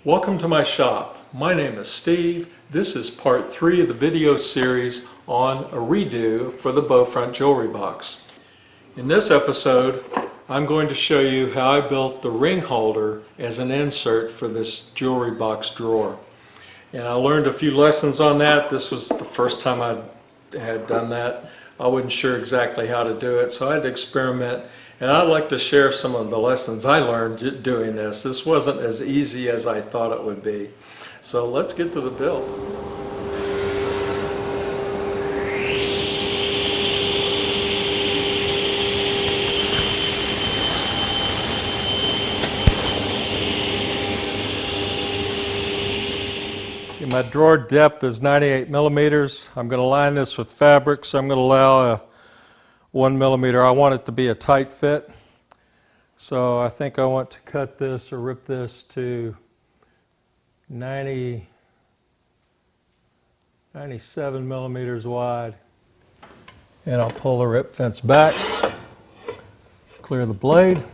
Welcome to my shop. My name is Steve. This is part 3 of the video series on a redo for the Bowfront Jewelry box. In this episode, I'm going to show you how I built the ring holder as an insert for this jewelry box drawer. And I learned a few lessons on that. This was the first time I had done that. I wasn't sure exactly how to do it, so I had to experiment. And I'd like to share some of the lessons I learned doing this. This wasn't as easy as I thought it would be. So let's get to the build. My drawer depth is 98 millimeters. I'm going to line this with fabric, so I'm going to allow a 1 millimeter. I want it to be a tight fit. So I think I want to cut this or rip this to 97 millimeters wide. And I'll pull the rip fence back, clear the blade.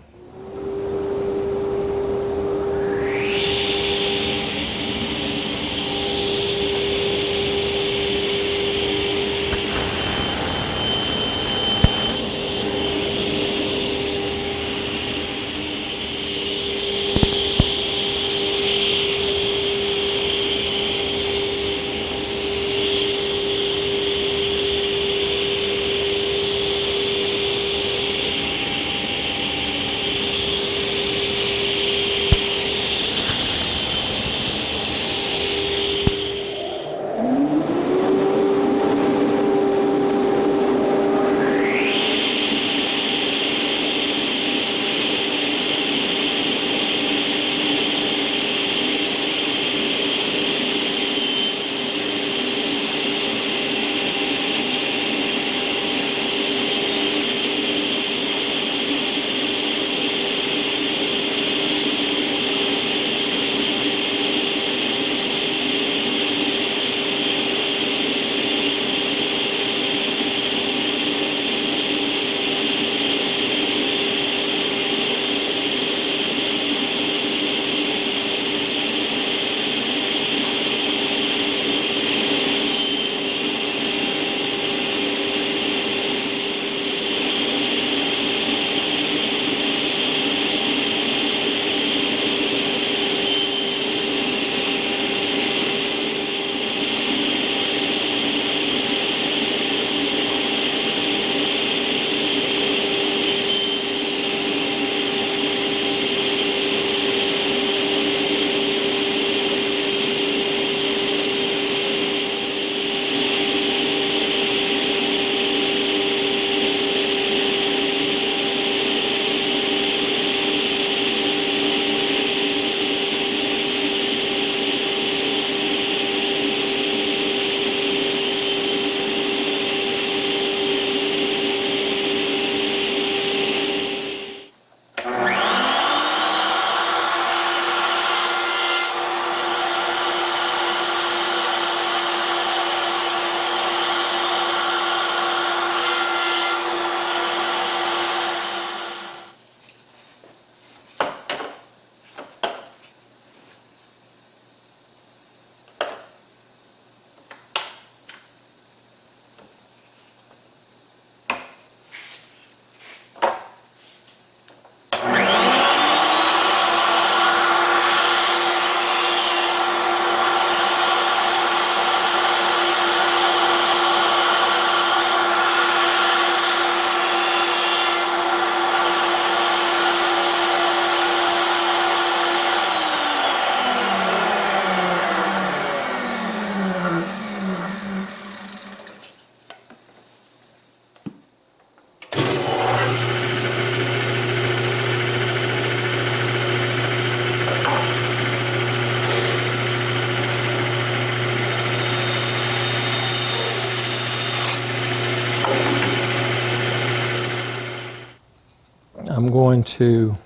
I'm going to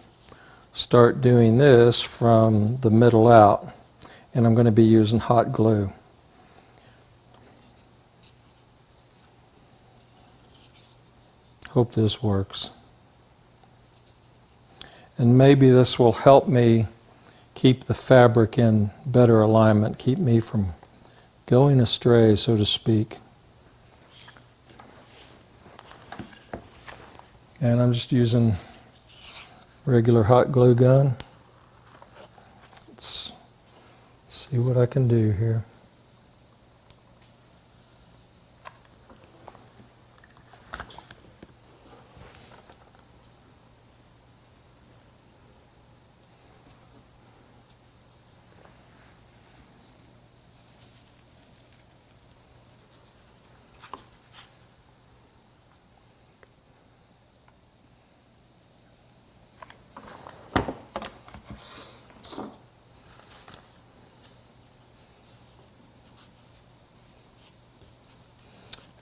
start doing this from the middle out, and I'm going to be using hot glue. Hope this works. And maybe this will help me keep the fabric in better alignment, keep me from going astray, so to speak. And I'm just using regular hot glue gun. Let's see what I can do here.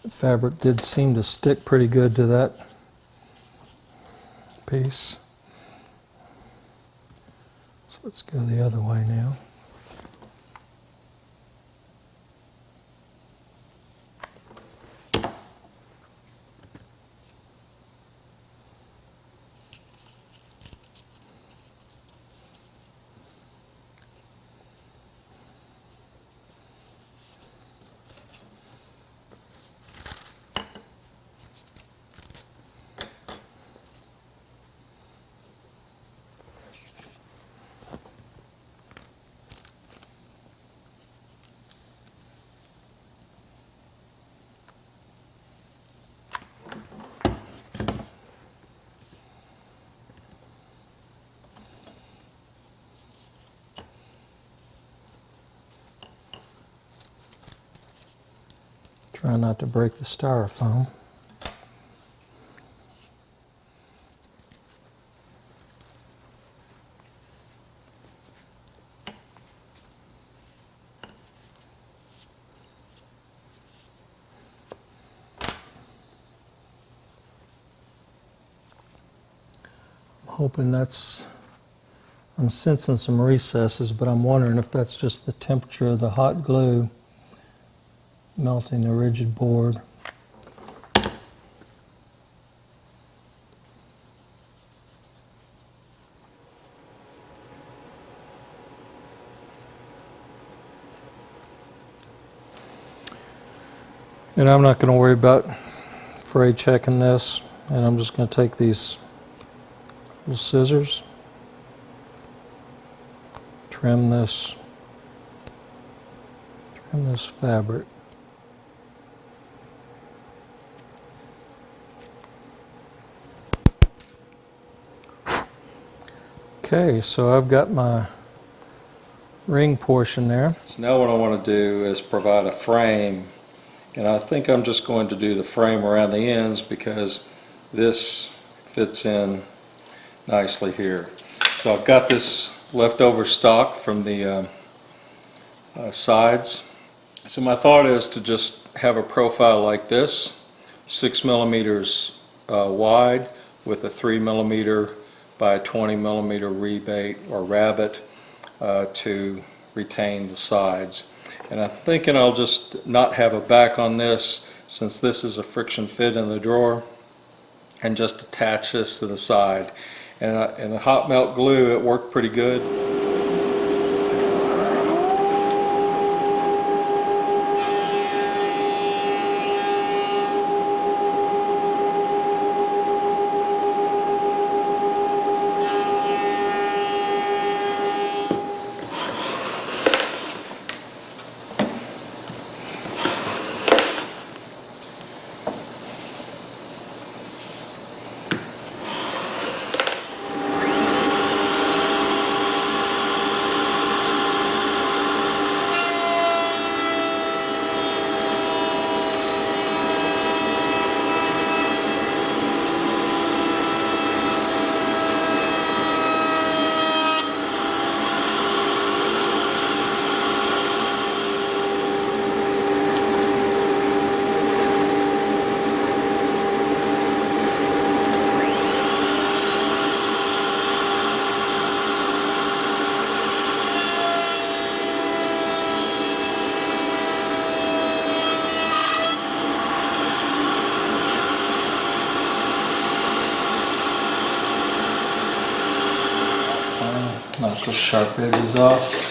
The fabric did seem to stick pretty good to that piece. So let's go the other way now. Try not to break the styrofoam. Hoping I'm sensing some recesses, but I'm wondering if that's just the temperature of the hot glue melting the rigid board. And I'm not going to worry about fray checking this, and I'm just going to take these little scissors, trim this fabric. Okay, so I've got my ring portion there. So now what I want to do is provide a frame, and I think I'm just going to do the frame around the ends because this fits in nicely here. So I've got this leftover stock from the sides. So my thought is to just have a profile like this, 6 millimeters wide with a 3 millimeter by 20 millimeter rebate or rabbet to retain the sides. And I'm thinking I'll just not have a back on this since this is a friction fit in the drawer, and just attach this to the side. And the hot melt glue, it worked pretty good. those sharp edges off.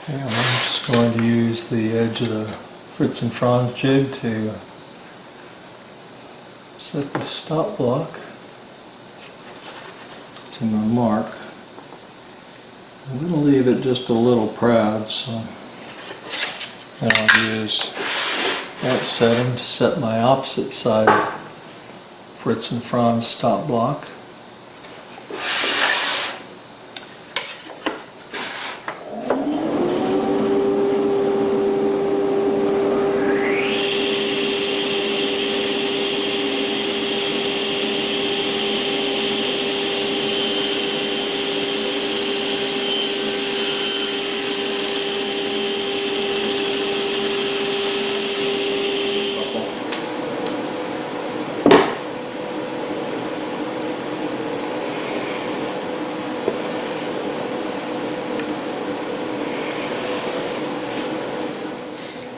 And I'm just going to use the edge of the Fritz and Franz jig to set the stop block to my mark. I'm going to leave it just a little proud, so and I'll use that setting to set my opposite side Fritz and Franz stop block.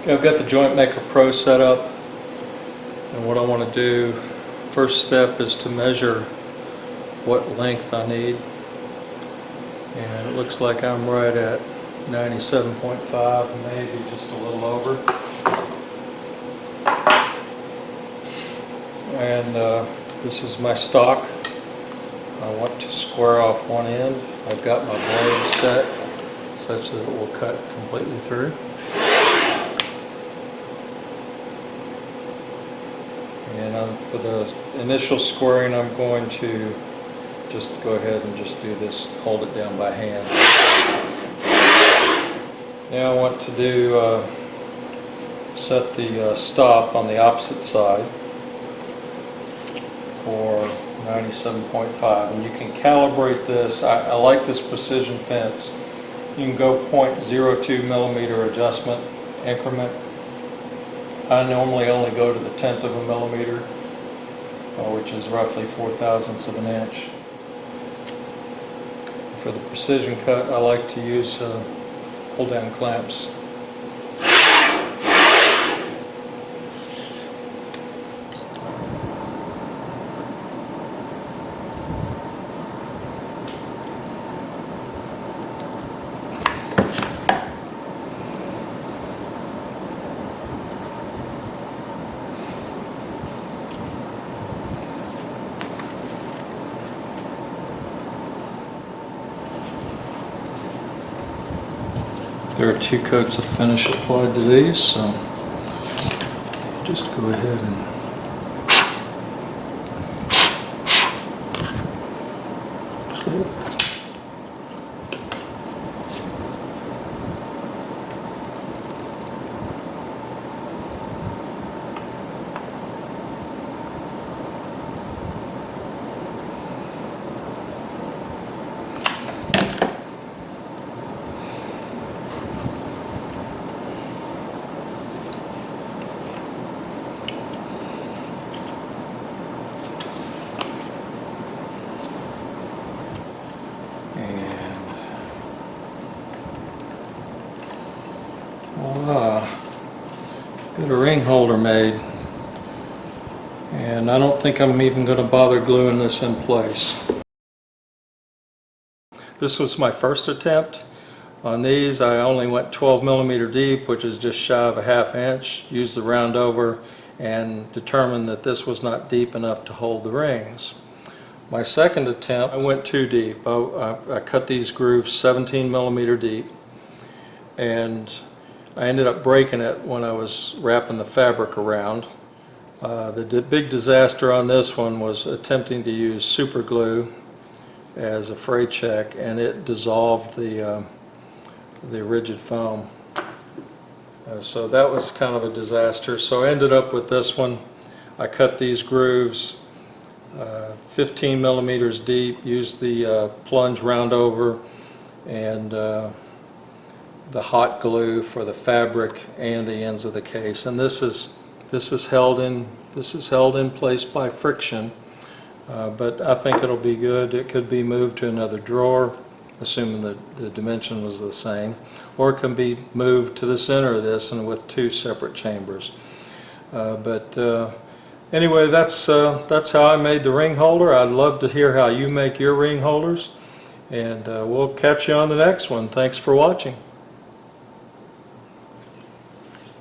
I've got the Joint Maker Pro set up, and what I want to do, first step is to measure what length I need, and it looks like I'm right at 97.5, maybe just a little over. And this is my stock. I want to square off one end. I've got my blade set such that it will cut completely through. And for the initial squaring, I'm going to just go ahead and just do this, hold it down by hand. Now I want to do set the stop on the opposite side for 97.5, and you can calibrate this. I like this precision fence. You can go 0.02 millimeter adjustment increment. I normally only go to the 1/10 of a millimeter, which is roughly 4/1000ths of an inch. For the precision cut, I like to use pull-down clamps. There are 2 coats of finish applied to these, so just go ahead and clip. Got a ring holder made, and I don't think I'm even going to bother gluing this in place. This was my first attempt. On these I only went 12 millimeter deep, which is just shy of a 1/2 inch, used the round over and determined that this was not deep enough to hold the rings. My second attempt, I went too deep. I cut these grooves 17 millimeter deep, and I ended up breaking it when I was wrapping the fabric around. The big disaster on this one was attempting to use super glue as a fray check, and it dissolved the rigid foam. So that was kind of a disaster. So I ended up with this one. I cut these grooves 15 millimeters deep, used the plunge round over and the hot glue for the fabric and the ends of the case, and this is held in place by friction, but I think it'll be good. It could be moved to another drawer, assuming that the dimension was the same, or it can be moved to the center of this and with 2 separate chambers. Anyway, that's how I made the ring holder. I'd love to hear how you make your ring holders, and we'll catch you on the next one. Thanks for watching.